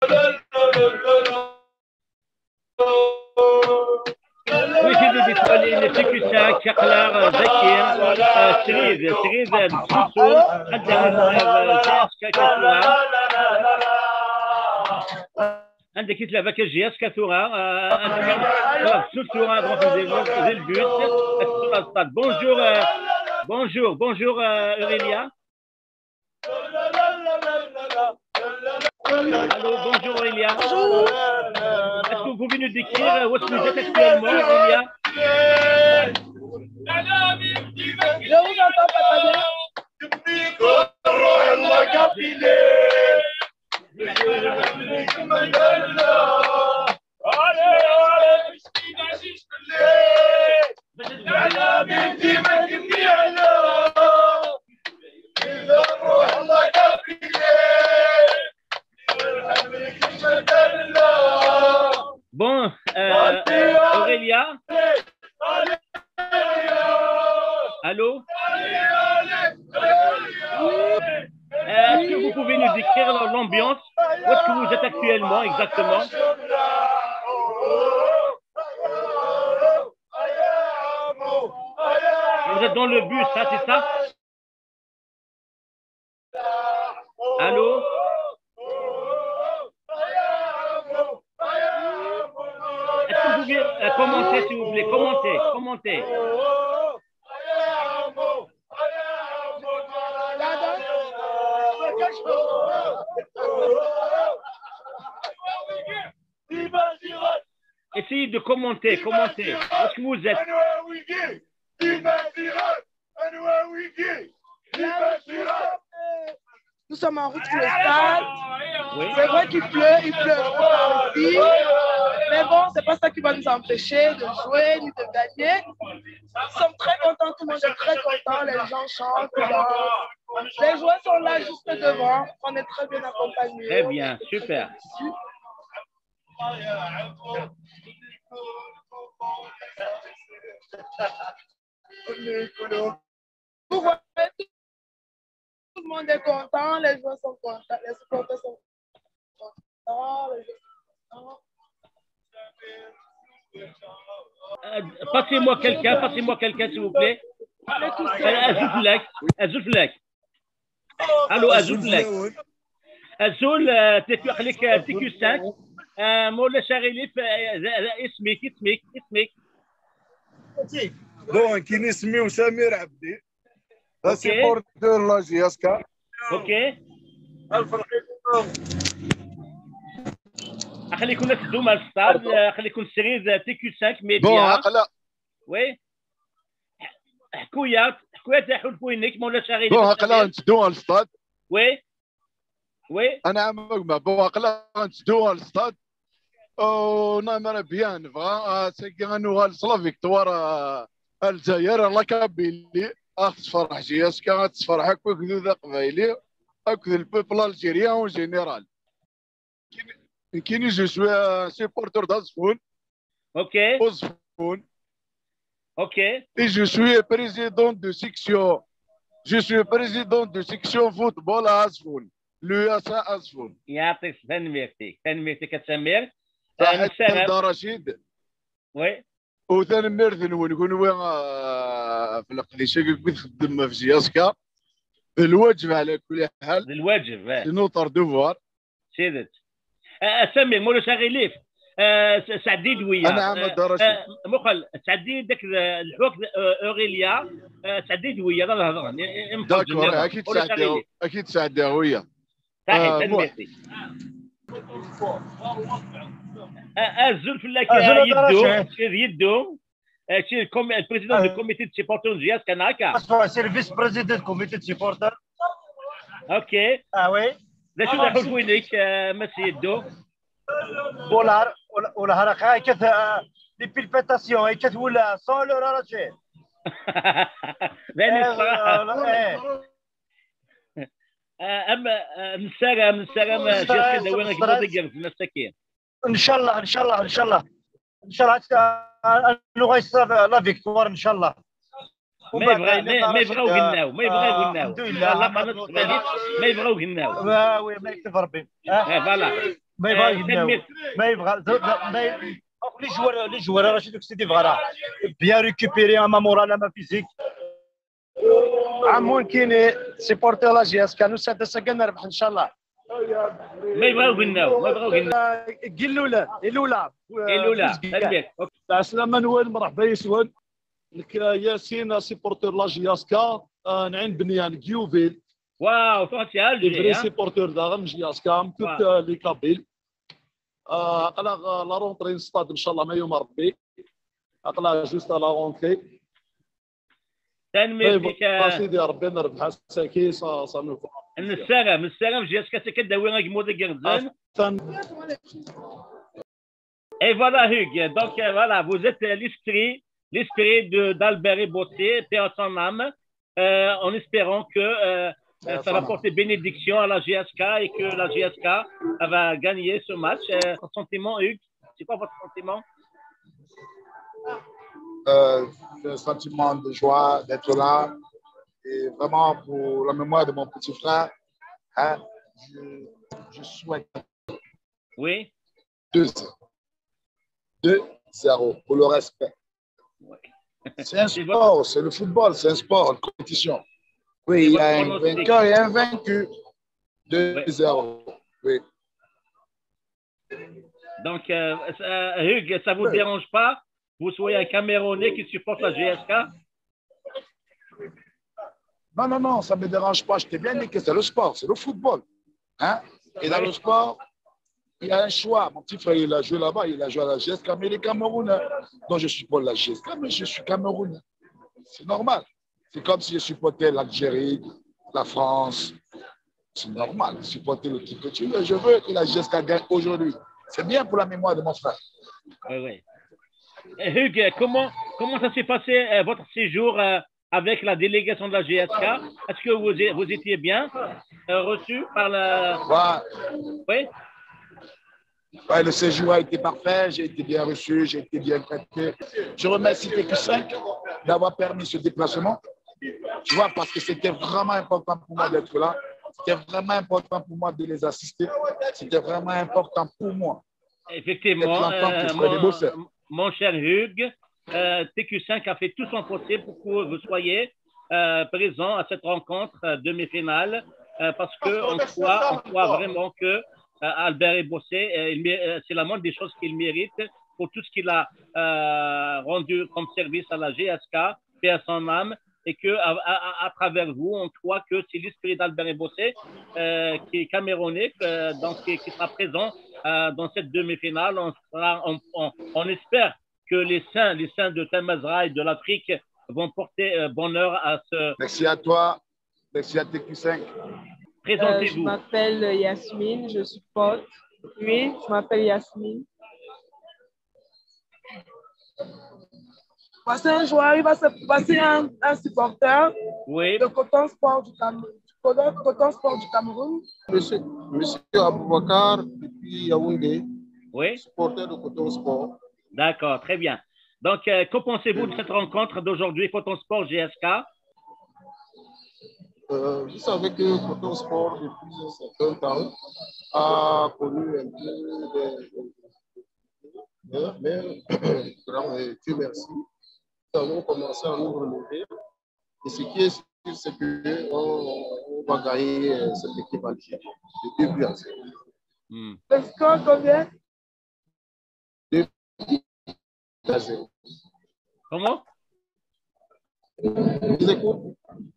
Oui, j'ai des étoiles, les TQ5 شقلار ذكير سريد بسوسول قدام جاس كثورة عندك يتلعب كجياس كثورة بسوسول روح زي البيوت بونجور bonjour Aurélia. Allô, bonjour Aurélia. Est-ce que vous pouvez nous décrire où est-ce que vous êtes actuellement, Aurélia? Je vous entends pas très bien. Bon, Aurélia. Allô? Est-ce que vous pouvez nous décrire l'ambiance? Où est-ce que vous êtes actuellement exactement? Vous êtes dans le bus, ça, c'est ça? Allô? Est-ce que vous pouvez commenter, s'il vous plaît? Commentez. Essayez de commenter. Où est-ce que vous êtes? Nous sommes en route pour le stade. Oui. C'est vrai qu'il pleut trop par ici. Mais bon, c'est pas ça qui va nous empêcher de jouer ni de gagner. Nous sommes très contents, tout le monde est très content, les gens chantent, dansent. Les joueurs sont là juste devant. On est très bien accompagnés. Très bien, super. Vous voyez, tout le monde est content, les joueurs sont contents, les supporters sont contents, les joueurs sont contents. Passez-moi quelqu'un, s'il vous plaît. Azul. Allô, Azul. Azul, خليك TQ 5 مولا شغيلي اسمك. بون كي نسميو سمير عبدي سيبورتور لا جياسكا. اوكي خليكم تدوم على الستاد، خليكم سيريز TQ 5 مي بون عقله وي حكويات تاعو فوينك مولا شغيلي بون عقله نتدو على الستاد. وي انا عمك بون عقله نتدو على الستاد ونعمل بيان نبغى سيغانو لا فيكتوار الجزائر الله كابيلي تفرح جياسكا تفرح هكاك ذو قبايلي هكاك البوبل الجيريان اون جينيرال كيني جو سوي سيبورتور d'Azfoun. اوكي Azfoun. اوكي Et je suis président de section football à Azfoun. l'USA Azfoun. يعطيك تنميرتك سمير. عبد رشيد. وي وثنمير ذنون كون في القديسه كنت خدم في جياسكا الواجب على كل حال. الواجب نوتر دوفوار سيدت سمير مولا شغيليف سعديد ويا انا عمد رشيد مخل سعديد داك الحوك اوريليا سعديد ويا الهضره داكور اكيد سعديه ويا صحيح تنميرتي الزلفلاك يدو شي البريزيدون دو كوميتي دو سيبورتور جياس كان هكا سي الفيس بريزيدون كوميتي دو سيبورتور. اوكي وي لا شو نحول وينك ماشي يدو ولا هرقا كث لي بيلبيتاسيون كث ولا سون راه شي بين الصراحه اما من السلام جات كذا وين كذا مساكين ان شاء الله اللغه يصير لا فيكتوار ان شاء الله. ما يبغاو قلناو الحمد لله ما يبغاو قلناو وي ما يكتب ربي فوالا ما يبغى ما يبغى les joueurs راه دوك سيدي بغا راه bien récupéré un moral un physique عمون كاين سيبورتر لا جي اس كانوا سكن نربح ان شاء الله ما يبغاو قلناو ما يبغاو قلناو الاولى تبيك السلامة نوال مرحبا يسود لك ياسين سيبورتر لا جي اس كا نعين بنيان كيوفيل واو فهمتي ها فري سيبورتر داغم جي اس كا كنت لي كابيل اقلا لا رونتري ستاد ان شاء الله ما يوم ربي اقلا جوست لا رونتري تنمي فيك سيدي ربي نربح ساكي صانو السلام جي اس كا كداوي غير مودي غيرزان. Et voilà, Hugues. Donc, voilà, vous êtes l'esprit d'Albert Bossé, paix à son âme, en espérant que ça va porter bénédiction à la GSK et que la GSK va gagner ce match. Votre sentiment, Hugues? C'est quoi votre sentiment? Le sentiment de joie d'être là. Et vraiment, pour la mémoire de mon petit frère, hein, je souhaite. Oui. 2-0 pour le respect. C'est un sport, c'est le football, c'est un sport, une compétition. Oui, il y a un vainqueur et un vaincu. 2-0. Oui. Donc, Hugues, ça ne vous dérange pas? Vous soyez un Camerounais qui supporte la GSK? Non, ça ne me dérange pas. Je t'ai bien dit que c'est le sport, c'est le football. Hein? Et dans le sport, il y a un choix. Mon petit frère, il a joué là-bas, il a joué à la GSK, mais il est Camerounais. Donc, je supporte la GSK, mais je suis Camerounais. C'est normal. C'est comme si je supportais l'Algérie, la France. C'est normal. Supporter le type que tu veux. Je veux que la GSK gagne aujourd'hui. C'est bien pour la mémoire de mon frère. Oui. Hugues, comment ça s'est passé votre séjour avec la délégation de la GSK? Est-ce que vous étiez bien reçu par la... Oui. Ouais, le séjour a été parfait, j'ai été bien reçu, j'ai été bien traité. Je remercie TQ5 d'avoir permis ce déplacement, tu vois, parce que c'était vraiment important pour moi d'être là. C'était vraiment important pour moi de les assister. C'était vraiment important pour moi. Effectivement, mon cher Hugues, TQ5 a fait tout son possible pour que vous soyez présent à cette rencontre demi-finale, parce qu'on croit vraiment que Albert Bossé, c'est la moindre des choses qu'il mérite pour tout ce qu'il a rendu comme service à la GSK, paix à son âme, et que à travers vous, on croit que c'est l'esprit d'Albert Bossé qui est camerounais, donc qui sera présent dans cette demi-finale. On espère que les saints de Temazra et de l'Afrique vont porter bonheur à ce... Merci à toi, merci à TQ5. Présentez-vous. Je m'appelle Yasmine, je supporte. Oui, je m'appelle Yasmine. Passer un joueur, il va se passer un supporter de Coton Sport du Cameroun. Monsieur Aboubakar, depuis Yaoundé, supporter de Coton Sport. D'accord, très bien. Donc, que pensez-vous de cette rencontre d'aujourd'hui, Coton Sport GSK? Vous savez que Coton Sport, depuis un certain temps, a connu un peu mais Dieu merci, nous avons commencé à nous relever. Et ce qui est sûr, c'est qu'on va gagner cette équipe algérienne de 2-0. Le score combien? 2-0. Comment?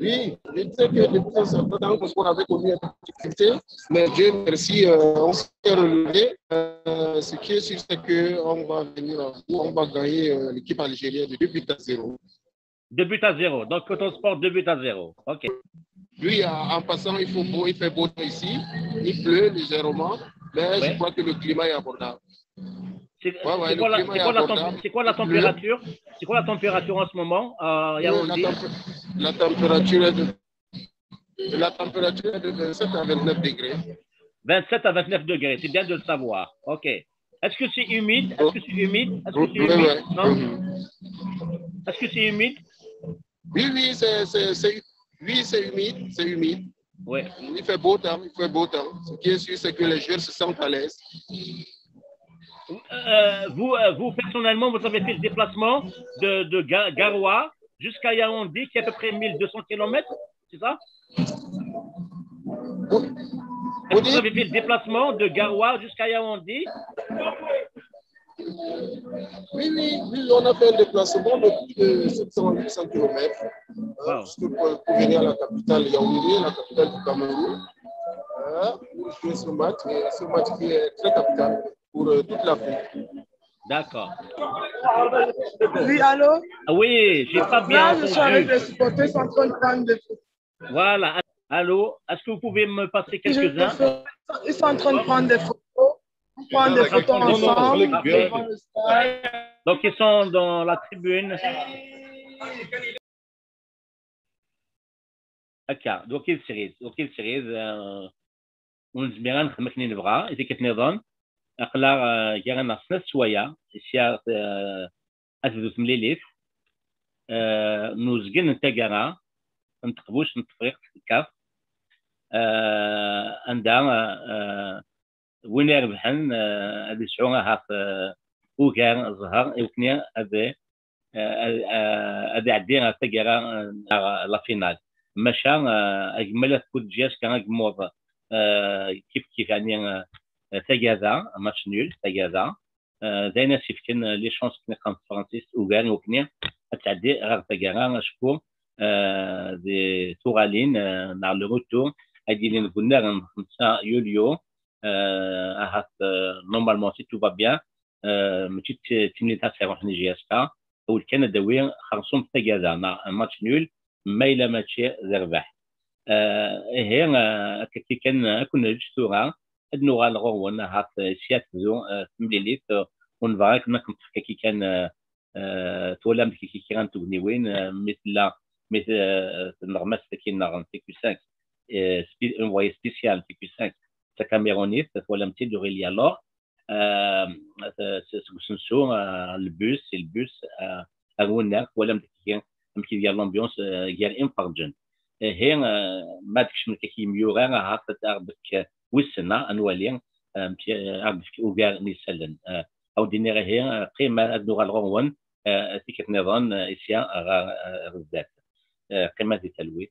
Oui, je sais que depuis un certain temps, on avait connu une difficulté, mais Dieu merci, on s'est relevé. Ce qui est sûr, c'est qu'on va venir à bout, on va gagner l'équipe algérienne de 2-0. 2-0. Donc, Coton Sport 2-0. OK. Oui, en passant, il fait beau temps ici. Il pleut légèrement, mais je crois que le climat est abordable. C'est quoi la température? C'est quoi la température en ce moment à Yaoundé? La température est de 27 à 29 degrés. 27 à 29 degrés, c'est bien de le savoir. OK. Est-ce que c'est humide? Non? Est-ce que c'est humide? Oui, c'est humide. Oui. Il fait beau temps, il fait beau temps. Ce qui est sûr, c'est que les joueurs se sentent à l'aise. Vous, personnellement, vous avez fait le déplacement de Garoua jusqu'à Yaoundé, qui est à peu près 1200 km, c'est ça? Vous avez fait le déplacement de Garoua jusqu'à Yaoundé? Oui, on a fait un déplacement de plus de 700-800 km pour venir à la capitale Yaoundé, la capitale du Cameroun, pour jouer ce match qui est très capital pour toute l'Afrique. D'accord. Oui, allô? Oui, j'ai pas bien entendu. Là, je suis avec les supporters, ils sont en train de prendre des photos. Voilà. Allô? Est-ce que vous pouvez me passer quelques-uns? Ils sont en train de prendre des photos. Prendre des photos ensemble. Donc, ils sont dans la tribune. هكا دوك السريز ونزميران نخدمك نبغى إذا كنت نظن أقلا كيغانا سنة سوايا سيا أثبت مليليف نوزقن نتاقرا نتقبوش نتفريق في الكاف عندها وين يربحن هذه شعورها هاف وكان ظهر يمكن هذا عدينا تاقرا لا فينال ماشا اجمل كل جياس كان اجموض كيف يعني تاقاذا ماتش نول تاقاذا داينا سيفكن لي شونس كنا خمس فرانسيس وكان وكنا تعدي غير تاقاذا شكون دي تورالين مع لو روتور ادينا قلنا 5 يوليو هات نورمالمون سي تو با بيان ماشي تيمليتا سيروح نجياسكا اول كان داوي خرصوم تاقاذا مع ماتش نول ما إلا ماشي زربح هي كي كان كنا جسورا أدنو غالغو هات سيات زو مليليت ونفاك نكم كي كان تولم كي كان تغنيوين مثل نغمس كي نغم تيكو 5 un voyage spécial تيكو 5 تا كاميرونيت تولم تي دوريليا لور سنسو البوس أغونا تولم كي كي ديال لامبيونس ديال انفرجن هي ما داكش من كيميو غير هاك تعرفك وسنا انوالين عرفك وكاع نيسلن او ديني هي قيمه ادنو غالغون تيكت نظام اسيا غزات قيمه ديال التلويث